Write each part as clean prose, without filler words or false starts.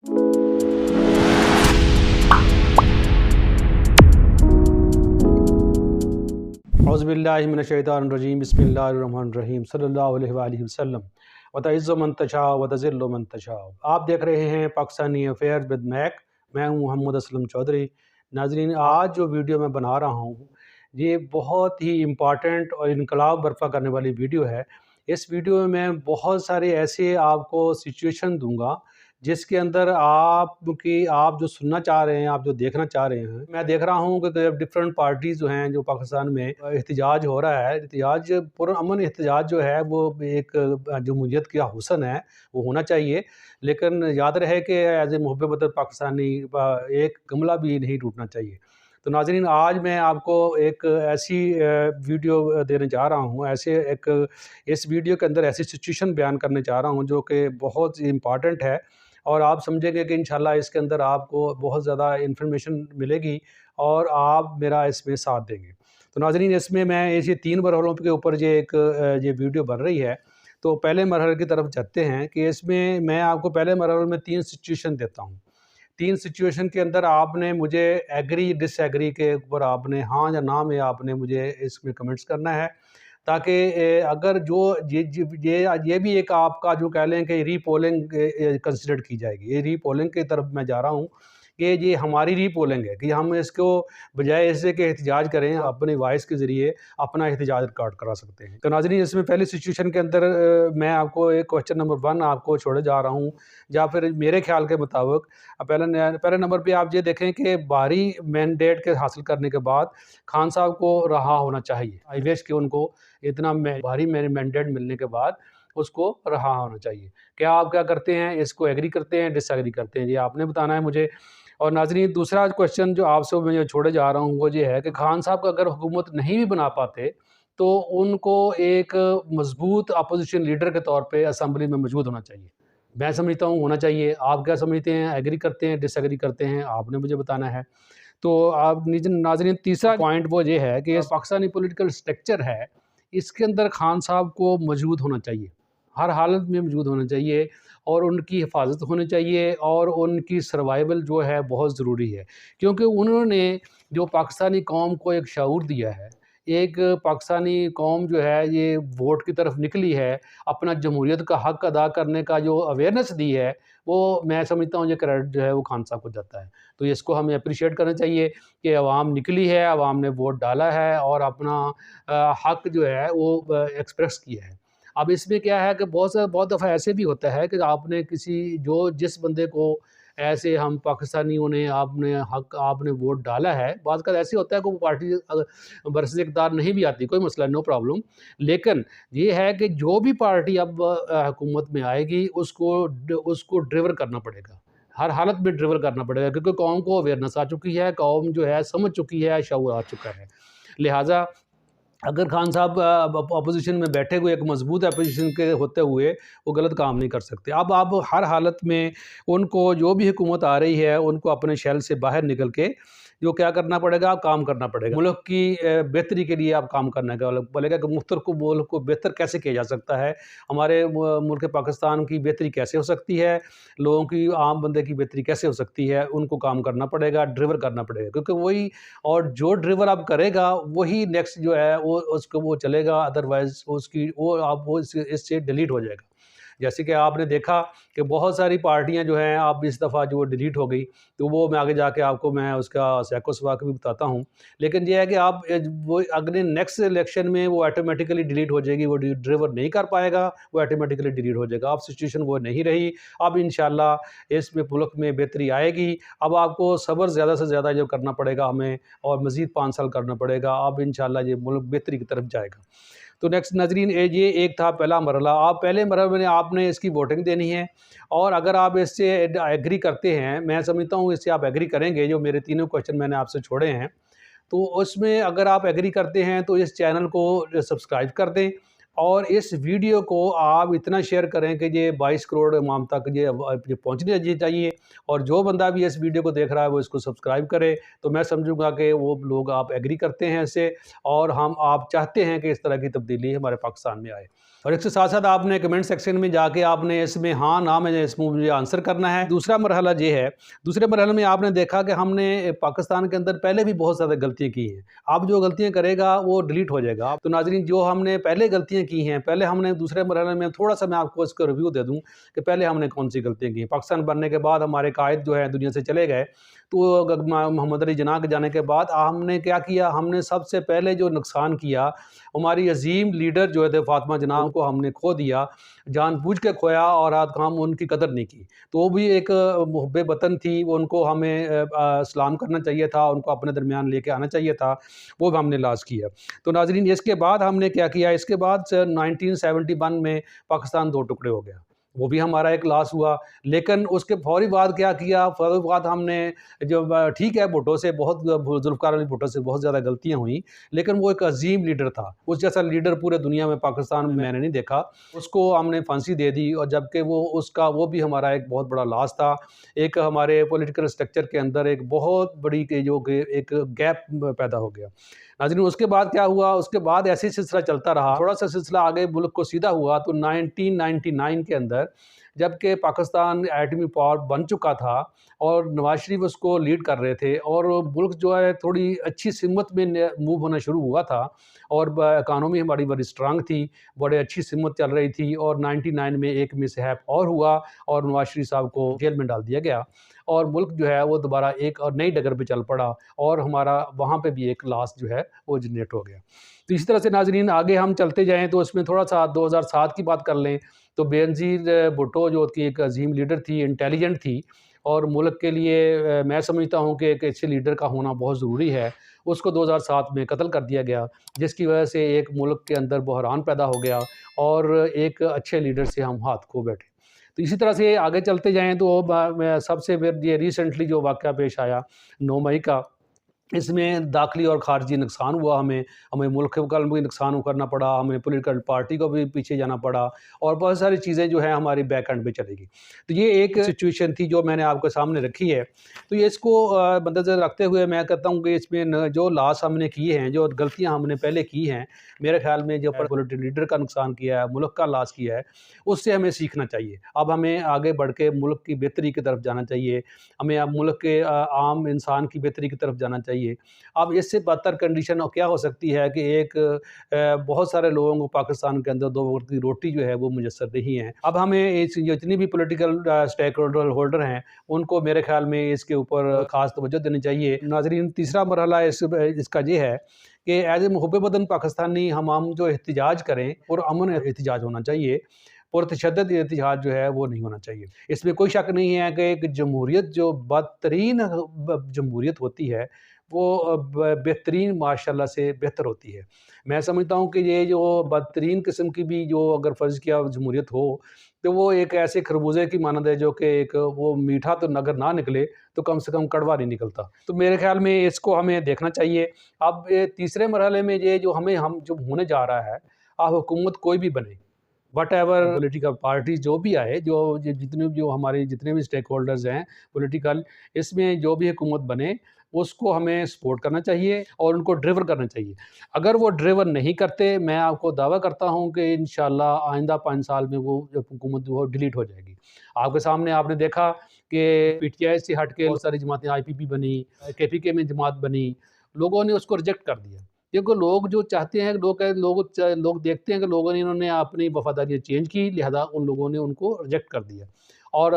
औज़ुबिल्लाहिमिनश्शैतानिर्रजीम बिस्मिल्लाहिर्रहमानिर्रहीम सल्लल्लाहु अलैहि वसल्लम वतइज़्ज़ु मन तशाअ वतज़िल्लु मन तशाअ। आप देख रहे हैं पाकिस्तानी अफेयर्स विद मैक। मैं हूं मोहम्मद असलम चौधरी। नाज़रीन, आज जो वीडियो मैं बना रहा हूं ये बहुत ही इम्पॉर्टेंट और इनकलाब बर्पा करने वाली वीडियो है। इस वीडियो में मैं बहुत सारे ऐसे आपको सिचुएशन दूंगा जिसके अंदर आप जो सुनना चाह रहे हैं, आप जो देखना चाह रहे हैं। मैं देख रहा हूँ कि डिफरेंट पार्टीज़ जो हैं, जो पाकिस्तान में एहतजाज हो रहा है, एहतजाज पुरअमन एहतजाज जो है वो एक जमहूरियत का हुस्न है, वो होना चाहिए। लेकिन याद रहे कि एज ए मुहब्बत पाकिस्तानी एक गमला भी नहीं टूटना चाहिए। तो नाज़रीन, आज मैं आपको एक ऐसी वीडियो देने जा रहा हूँ, इस वीडियो के अंदर ऐसी सिचुएशन बयान करने जा रहा हूँ जो कि बहुत इम्पॉर्टेंट है और आप समझेंगे कि इंशाल्लाह इसके अंदर आपको बहुत ज़्यादा इन्फॉर्मेशन मिलेगी और आप मेरा इसमें साथ देंगे। तो नाज़रीन, इसमें मैं इसी 3 मरहलों के ऊपर ये वीडियो बन रही है। तो पहले मरहले की तरफ चलते हैं कि इसमें मैं आपको पहले मरहले में 3 सिचुएशन देता हूँ। 3 सिचुएशन के अंदर आपने मुझे एग्री डिसएग्री के ऊपर आपने हाँ या ना में आपने मुझे इसमें कमेंट्स करना है, ताकि अगर जो ये भी एक आपका जो कह लें कि रीपोलिंग कंसिडर की जाएगी। ये रीपोलिंग की तरफ मैं जा रहा हूँ कि ये हमारी रीपोलिंग है कि हम इसको बजाय इससे कि एहतजाज करें, अपने वॉइस के ज़रिए अपना एहतजाज रिकॉर्ड करा सकते हैं। तो नाज़रीन, इसमें पहली सिचुएशन के अंदर मैं आपको एक क्वेश्चन नंबर 1 आपको छोड़े जा रहा हूँ, या फिर मेरे ख्याल के मुताबिक पहले नंबर पे आप ये देखें कि बाहरी मैंडेट के हासिल करने के बाद खान साहब को रहा होना चाहिए। आई विश कि उनको इतना भारी मैंडेट मिलने के बाद उसको रहा होना चाहिए। क्या आप क्या करते हैं, इसको एग्री करते हैं, डिसएग्री करते हैं? ये आपने बताना है मुझे। और नाज़रीन, दूसरा क्वेश्चन जो आपसे मैं छोड़े जा रहा हूँ वो ये है कि खान साहब को अगर हुकूमत नहीं भी बना पाते तो उनको एक मजबूत अपोजिशन लीडर के तौर पे असेंबली में मौजूद होना चाहिए। मैं समझता हूँ होना चाहिए। आप क्या समझते हैं? एग्री करते हैं, डिसएग्री करते हैं? आपने मुझे बताना है। तो आप नाज़रीन, तीसरा पॉइंट वो ये है कि पाकिस्तानी पॉलिटिकल स्ट्रक्चर है, इसके अंदर खान साहब को मौजूद होना चाहिए, हर हालत में मौजूद होना चाहिए और उनकी हिफाजत होनी चाहिए और उनकी सर्वाइवल जो है बहुत ज़रूरी है, क्योंकि उन्होंने जो पाकिस्तानी कौम को एक शऊर दिया है, एक पाकिस्तानी कौम जो है ये वोट की तरफ निकली है, अपना जमहूरियत का हक़ अदा करने का जो अवेयरनेस दी है, वो मैं समझता हूँ ये क्रेडिट जो है वो खान साहब को जाता है। तो इसको हमें अप्रिशिएट करना चाहिए कि अवाम निकली है, अवाम ने वोट डाला है और अपना हक़ जो है वो एक्सप्रेस किया है। अब इसमें क्या है कि बहुत दफ़ा ऐसे भी होता है कि आपने जिस बंदे को ऐसे हम पाकिस्तानियों ने आपने वोट डाला है, बाज़ का ऐसे होता है कि वो पार्टी बरसत इक़्तिदार नहीं भी आती, कोई मसला नो प्रॉब्लम। लेकिन ये है कि जो भी पार्टी अब हुकूमत में आएगी उसको ड्रिवर करना पड़ेगा, हर हालत में ड्रिवर करना पड़ेगा, क्योंकि कौम को अवेयरनेस आ चुकी है, कौम जो है समझ चुकी है, शऊर आ चुका है। लिहाजा अगर खान साहब अपोजिशन में बैठे हुए एक मजबूत अपोजिशन के होते हुए वो गलत काम नहीं कर सकते। अब आप हर हालत में उनको, जो भी हुकूमत आ रही है, उनको अपने शैल से बाहर निकल के जो क्या करना पड़ेगा, काम करना पड़ेगा। मुल्क की बेहतरी के लिए आप काम करने का बोलेगा कि मुल्क को बेहतर कैसे किया जा सकता है, हमारे मुल्क पाकिस्तान की बेहतरी कैसे हो सकती है, लोगों की, आम बंदे की बेहतरी कैसे हो सकती है, उनको काम करना पड़ेगा, ड्रिवर करना पड़ेगा, क्योंकि वही, और जो ड्रिवर आप करेगा वही नेक्स्ट जो है वो चलेगा, अदरवाइज वो इससे डिलीट हो जाएगा। जैसे कि आपने देखा कि बहुत सारी पार्टियां जो हैं अब इस दफ़ा जो डिलीट हो गई, तो वो मैं आगे जाके आपको मैं उसका सैको सवाक भी बताता हूँ। लेकिन ये है कि आप वो अगले नेक्स्ट इलेक्शन में वो ऑटोमेटिकली डिलीट हो जाएगी, वो ड्रिवर नहीं कर पाएगा, वो ऑटोमेटिकली डिलीट हो जाएगा। अब सिचुएशन वो नहीं रही। अब इंशाल्लाह इसमें मुल्क में बेहतरी आएगी। अब आपको सब्र ज़्यादा से ज़्यादा जो करना पड़ेगा हमें, और मज़ीद 5 साल करना पड़ेगा। अब इंशाल्लाह ये मुल्क बेहतरी की तरफ जाएगा। तो नेक्स्ट नाज़रीन, ये एक था पहला मरहला। आप पहले मरहले में आपने इसकी वोटिंग देनी है, और अगर आप इससे एग्री करते हैं, मैं समझता हूँ इससे आप एग्री करेंगे, जो मेरे तीनों क्वेश्चन मैंने आपसे छोड़े हैं, तो उसमें अगर आप एग्री करते हैं तो इस चैनल को सब्सक्राइब कर दें और इस वीडियो को आप इतना शेयर करें कि ये 22 करोड़ अवाम तक ये पहुँचने चाहिए, और जो बंदा भी इस वीडियो को देख रहा है वो इसको सब्सक्राइब करे। तो मैं समझूंगा कि वो लोग, आप एग्री करते हैं इससे, और आप चाहते हैं कि इस तरह की तब्दीली हमारे पाकिस्तान में आए। اور اس کے ساتھ ساتھ آپ نے کمنٹ سیکشن میں جا کے آپ نے اس میں ہاں نہ میں اس میں مجھے آنسر کرنا ہے۔ دوسرا مرحلہ یہ ہے، دوسرے مرحلے میں آپ نے دیکھا کہ ہم نے پاکستان کے اندر پہلے بھی بہت زیادہ غلطیاں کی ہیں، اب جو غلطیاں کرے گا وہ ڈیلیٹ ہو جائے گا۔ تو ناظرین، جو ہم نے پہلے غلطیاں کی ہیں، پہلے ہم نے دوسرے مرحلے میں تھوڑا سا میں آپ کو اس کا ریویو دے دوں کہ پہلے ہم نے کون سی غلطیاں کی ہیں۔ پاکستان بننے کے بعد ہمارے قائد جو ہے دنیا سے چلے گئے، تو محمد علی جناح کے جانے کے بعد ہم نے کیا کیا؟ ہم نے سب سے پہلے جو نقصان کیا، ہماری عظیم لیڈر جو تھے فاطمہ جناح کو ہم نے کھو دیا، جان بوجھ کے کھویا، اور ہم ان کی قدر نہیں کی۔ تو وہ بھی ایک محب وطن تھی، وہ ان کو ہمیں سلام کرنا چاہیے تھا، ان کو اپنے درمیان لے کے آنا چاہیے تھا، وہ بھی ہم نے لاز کیا۔ تو ناظرین، اس کے بعد ہم نے کیا کیا؟ اس کے بعد 1971 میں پاکستان دو ٹکڑے ہو گیا، وہ بھی ہمارا ایک لاس ہوا۔ لیکن اس کے فوری بعد کیا کیا؟ فوری بعد ہم نے جو ٹھیک ہے بھٹو سے بہت ذوالفقار علی بھٹو سے بہت زیادہ غلطیاں ہوئیں، لیکن وہ ایک عظیم لیڈر تھا، اس جیسا لیڈر پورے دنیا میں پاکستان میں نے نہیں دیکھا۔ اس کو ہم نے پھانسی دے دی، اور جبکہ وہ بھی ہمارا ایک بہت بڑا لاس تھا۔ ایک ہمارے پولیٹیکل سٹرکچر کے اندر ایک بہت بڑی جو کہ ایک گیپ پیدا ہو گیا۔ ناظرین، اس کے بعد کیا ہوا؟ اس کے بعد ایسے سلسلہ چلتا رہا، تھوڑا سا سلسلہ آگے ملک کو سیدھا ہوا تو 1999 کے اندر، جبکہ پاکستان ایٹمی پاور بن چکا تھا اور نواز شریف اس کو لیڈ کر رہے تھے، اور ملک جو ہے تھوڑی اچھی سمت میں موو ہونا شروع ہوا تھا، اور اکانومی ہماری بڑی اسٹرانگ تھی، بڑے اچھی سمت چل رہی تھی، اور 99 میں ایک مس ہیپ اور ہوا، اور نواز شریف صاحب کو جیل میں ڈال دیا گیا، اور ملک جو ہے وہ دوبارہ ایک اور نئی ڈگر پہ چل پڑا، اور ہمارا وہاں پہ بھی ایک لاس جو ہے وہ جنریٹ ہو گیا۔ تو اسی طرح سے ناظرین، آگے ہم چلتے جائیں تو اس میں تھوڑا سا 2007 کی بات کر لیں تو بینظیر بھٹو جو کہ ایک عظیم لیڈر تھی، انٹیلیجنٹ تھی، اور ملک کے لیے میں سمجھتا ہوں کہ ایک اچھے لیڈر کا ہونا بہت ضروری ہے، اس کو 2007 میں قتل کر دیا گیا، جس کی وجہ سے ایک ملک کے اندر بحران پیدا ہو گیا، اور ایک اچھے لیڈر سے ہم ہاتھ کھو بیٹھے۔ تو اسی طرح سے آگے چلتے جائیں تو سب سے یہ ریسنٹلی جو واقعہ پیش آیا 9 مئی کا، اس میں داخلی اور خارجی نقصان ہوا، ہمیں ملک کا بھی نقصان کرنا پڑا، ہمیں پولیٹیکل پارٹی کو بھی پیچھے جانا پڑا، اور بہت ساری چیزیں جو ہیں ہماری بیک اینڈ پہ چلے گی۔ تو یہ ایک سچویشن تھی جو میں نے آپ کے سامنے رکھی ہے۔ تو یہ اس کو مد نظر رکھتے ہوئے میں کہتا ہوں کہ اس میں جو لاس ہم نے کیے ہیں، جو غلطیاں ہم نے پہلے کی ہیں، میرے خیال میں جو پولیٹیکل لیڈر کا نقصان کیا ہے، ملک کا لاس کیا ہے، اس سے ہمیں سیکھنا چاہیے۔ اب ہمیں آگے بڑھ کے ملک کی بہتری کی طرف جانا چاہیے، ہمیں اب ملک کے عام انسان کی بہتری کی طرف جانا چاہیے۔ اب اس سے بدتر کنڈیشن کیا ہو سکتی ہے کہ ایک بہت سارے لوگوں کو پاکستان کے اندر 2 وقت کی روٹی جو ہے وہ میسر نہیں ہے۔ اب ہمیں جتنی بھی پولیٹیکل اسٹیک ہولڈر ہیں، ان کو میرے خیال میں اس کے اوپر خاص توجہ دینی چاہیے۔ ناظرین، تیسرا مرحلہ اس کا یہ ہے کہ ایز اے محب وطن پاکستانی ہم جو احتجاج کریں، پرامن احتجاج ہونا چاہیے، پرتشدد احتجاج جو ہے وہ نہیں ہونا چاہیے۔ اس میں کوئی شک نہیں ہے کہ ایک جمہوریت جو بدترین جمہوریت ہوتی ہے، وہ بہترین ماشاء اللہ سے بہتر ہوتی ہے۔ میں سمجھتا ہوں کہ یہ جو بدترین قسم کی بھی جو اگر فرض کیا جمہوریت ہو، تو وہ ایک ایسے خربوزے کی مانند ہے جو کہ ایک وہ میٹھا تو اگر نہ نکلے تو کم سے کم کڑوا نہیں نکلتا۔ تو میرے خیال میں اس کو ہمیں دیکھنا چاہیے۔ اب تیسرے مرحلے میں یہ جو ہم جو ہونے جا رہا ہے، اب حکومت کوئی بھی بنے، وٹ ایور پولیٹیکل پارٹی جو بھی آئے، جو ہمارے جتنے بھی اسٹیک ہولڈرز ہیں پولیٹیکل، اس میں جو بھی حکومت بنے، اس کو ہمیں سپورٹ کرنا چاہیے اور ان کو ڈریور کرنا چاہیے۔ اگر وہ ڈریور نہیں کرتے، میں آپ کو دعویٰ کرتا ہوں کہ انشاءاللہ آئندہ 5 سال میں وہ حکومت وہ ڈیلیٹ ہو جائے گی۔ آپ کے سامنے آپ نے دیکھا کہ پی ٹی آئی سے ہٹ کے بہت ساری جماعتیں آئی پی پی بنی، کے پی کے میں جماعت بنی، لوگوں نے اس کو ریجیکٹ کر دیا، کیونکہ لوگ جو چاہتے ہیں، لوگ دیکھتے ہیں کہ انہوں نے اپنی وفاداریاں چینج کی، لہذا ان لوگوں نے ان کو ریجیکٹ کر دیا۔ اور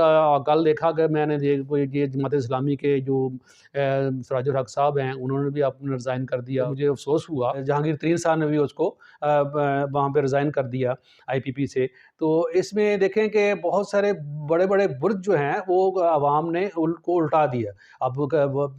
کل دیکھا کہ میں نے یہ جماعت اسلامی کے جو سراج الحق صاحب ہیں، انہوں نے بھی اپنا ریزائن کر دیا۔ مجھے افسوس ہوا، جہانگیر ترین صاحب نے بھی اس کو وہاں پہ ریزائن کر دیا آئی پی پی سے۔ تو اس میں دیکھیں کہ بہت سارے بڑے بڑے برج جو ہیں وہ عوام نے ان کو الٹا دیا۔ اب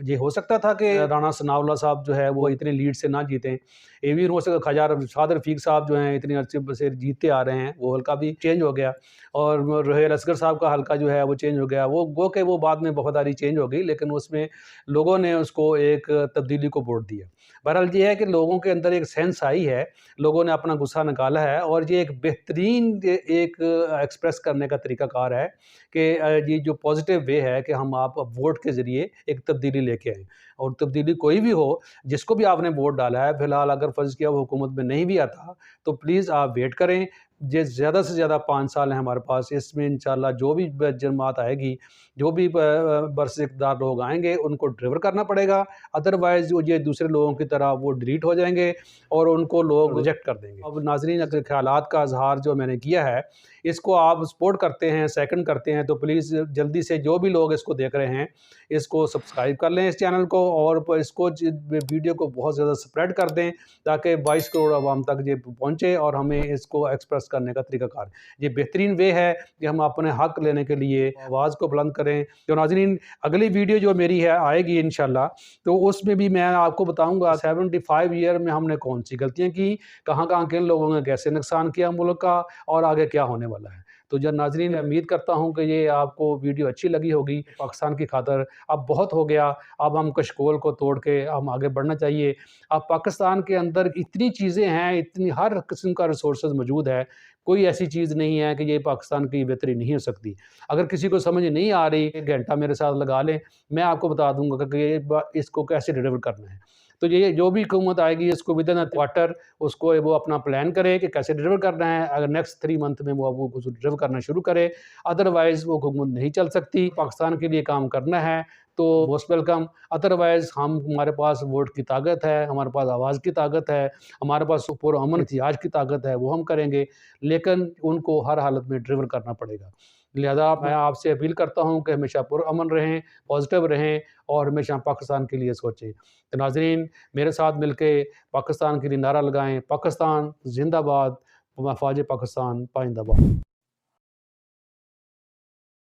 یہ ہو سکتا تھا کہ رانا ثناء اللہ صاحب جو ہے وہ اتنے لیڈ سے نہ جیتیں، یہ بھی ہو سکتا خواجہ شاد رفیق صاحب جو ہیں اتنے عرصے سے جیتتے آ رہے ہیں، وہ حلقہ بھی چینج ہو گیا، اور رحیل اصغر صاحب کا حلقہ جو ہے وہ چینج ہو گیا۔ وہ گو کہ وہ بعد میں وفاداری چینج ہو گئی، لیکن اس میں لوگوں نے اس کو ایک تبدیلی کو ووٹ دیا۔ بہرحال یہ ہے کہ لوگوں کے اندر ایک سینس آئی ہے، لوگوں نے اپنا غصہ نکالا ہے، اور یہ ایک بہترین ایک ایکسپریس کرنے کا طریقہ کار ہے کہ یہ جو پازیٹیو وے ہے کہ ہم آپ ووٹ کے ذریعے ایک تبدیلی لے کے آئیں، اور تبدیلی کوئی بھی ہو، جس کو بھی آپ نے ووٹ ڈالا ہے، فی الحال اگر فرض کیا وہ حکومت میں نہیں بھی آتا تو پلیز آپ ویٹ کریں، ज़्यादा से ज़्यादा 5 साल हैं हमारे पास, इसमें इंशाल्लाह जो भी जमात आएगी, जो भी बरसिकदार लोग आएंगे उनको डिलीवर करना पड़ेगा, अदरवाइज़ ये दूसरे लोगों की तरह वो डिलीट हो जाएंगे और उनको लोग रिजेक्ट कर देंगे। अब नाज़रीन, अगर ख्यालात का इज़हार जो मैंने किया है, इसको आप सपोर्ट करते हैं, सेकंड करते हैं, तो प्लीज़ जल्दी से जो भी लोग इसको देख रहे हैं, इसको सब्सक्राइब कर लें इस चैनल को, और इसको वीडियो को बहुत ज़्यादा स्प्रेड कर दें ताकि 22 करोड़ आवाम तक ये पहुँचे और हमें इसको एक्सप्रेस करने का तरीक़ाकार। ये बेहतरीन वे है कि हम अपने हक़ लेने के लिए आवाज़ को बुलंद करें। तो नाज़रीन, अगली वीडियो जो मेरी है आएगी इंशाल्लाह, तो उसमें भी मैं आपको बताऊँगा 75 ईयर में हमने कौन सी गलतियाँ की, कहाँ-कहाँ किन लोगों ने कैसे नुकसान किया मुल्क का, और आगे क्या होने वाला है। तो जब नाज़रीन, उम्मीद करता हूँ कि ये आपको वीडियो अच्छी लगी होगी। पाकिस्तान की खातिर अब बहुत हो गया, अब हम कशकोल को तोड़ के हम आगे बढ़ना चाहिए। अब पाकिस्तान के अंदर इतनी चीज़ें हैं, इतनी हर किस्म का रिसोर्सेज मौजूद है, कोई ऐसी चीज़ नहीं है कि ये पाकिस्तान की बेहतरी नहीं हो सकती। अगर किसी को समझ नहीं आ रही, 1 घंटा मेरे साथ लगा लें, मैं आपको बता दूँगा कि ये इसको कैसे डिलीवर करना है। तो ये जो भी हुकूमत आएगी, इसको विदिन अ क्वार्टर उसको वो अपना प्लान करे कि कैसे डिलीवर करना है। अगर नेक्स्ट 3 मंथ में वो डिलीवर करना शुरू करे, अदरवाइज़ वो हुकूमत नहीं चल सकती। पाकिस्तान के लिए काम करना है तो मोस्ट वेलकम, अदरवाइज़ हमारे पास वोट की ताकत है, हमारे पास आवाज़ की ताकत है, हमारे पास पुरअमन एहतिजाज की ताकत है, वो हम करेंगे, लेकिन उनको हर हालत में डिलीवर करना पड़ेगा। लिहाज़ा मैं आपसे अपील करता हूँ कि हमेशा पुरअमन रहें, पॉज़िटिव रहें और हमेशा पाकिस्तान के लिए सोचें। तो नाज़रीन, मेरे साथ मिलके पाकिस्तान के लिए नारा लगाएँ, पाकिस्तान ज़िंदाबाद, मफ़ाज़ पाकिस्तान पाइंदाबाद।